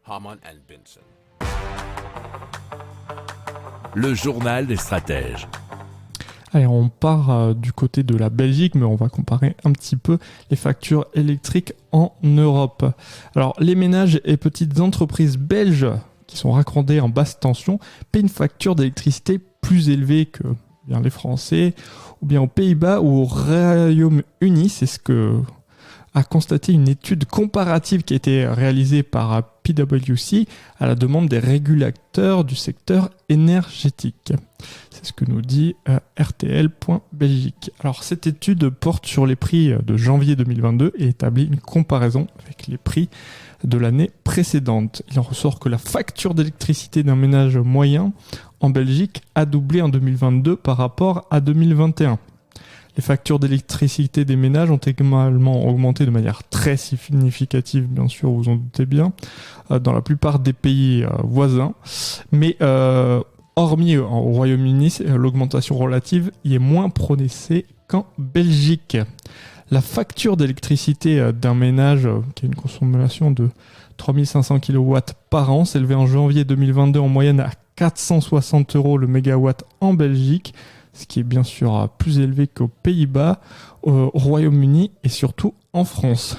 Harman & Benson. Le journal des stratèges. Allez, on part du côté de la Belgique, mais on va comparer un petit peu les factures électriques en Europe. Alors, les ménages et petites entreprises belges qui sont raccordées en basse tension paient une facture d'électricité plus élevée que bien les Français, ou bien aux Pays-Bas ou au Royaume-Uni. C'est ce que a constaté une étude comparative qui a été réalisée par PwC à la demande des régulateurs du secteur énergétique. C'est ce que nous dit RTL.Belgique. Alors cette étude porte sur les prix de janvier 2022 et établit une comparaison avec les prix de l'année précédente. Il en ressort que la facture d'électricité d'un ménage moyen en Belgique a doublé en 2022 par rapport à 2021. Les factures d'électricité des ménages ont également augmenté de manière très significative, bien sûr, vous en doutez bien, dans la plupart des pays voisins. Mais hormis au Royaume-Uni, l'augmentation relative y est moins prononcée qu'en Belgique. La facture d'électricité d'un ménage qui a une consommation de 3500 kW par an s'élevait en janvier 2022 en moyenne à 460 € le mégawatt en Belgique, ce qui est bien sûr plus élevé qu'aux Pays-Bas, au Royaume-Uni et surtout en France.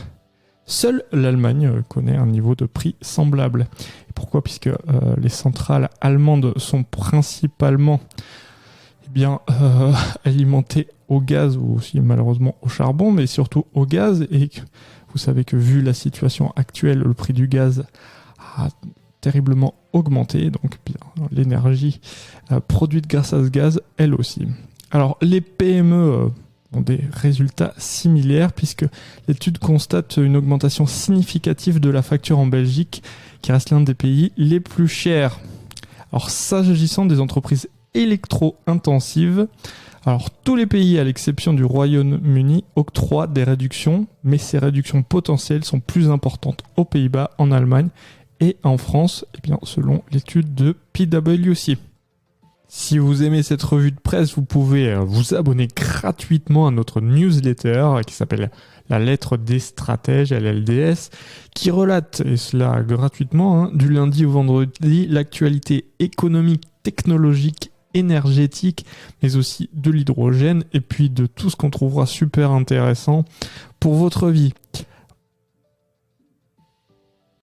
Seule l'Allemagne connaît un niveau de prix semblable. Et pourquoi ? Puisque les centrales allemandes sont principalement alimentées au gaz ou aussi malheureusement au charbon, mais surtout au gaz. Et vous savez que vu la situation actuelle, le prix du gaz a terriblement augmenté, donc bien, l'énergie produite grâce à ce gaz, elle aussi. Alors les PME ont des résultats similaires puisque l'étude constate une augmentation significative de la facture en Belgique qui reste l'un des pays les plus chers. Alors s'agissant des entreprises électro-intensives, alors tous les pays à l'exception du Royaume-Uni octroient des réductions, mais ces réductions potentielles sont plus importantes aux Pays-Bas, en Allemagne et en France, selon l'étude de PwC. Si vous aimez cette revue de presse, vous pouvez vous abonner gratuitement à notre newsletter qui s'appelle La Lettre des Stratèges, LLDS, qui relate, et cela gratuitement, du lundi au vendredi, l'actualité économique, technologique, énergétique, mais aussi de l'hydrogène, et puis de tout ce qu'on trouvera super intéressant pour votre vie.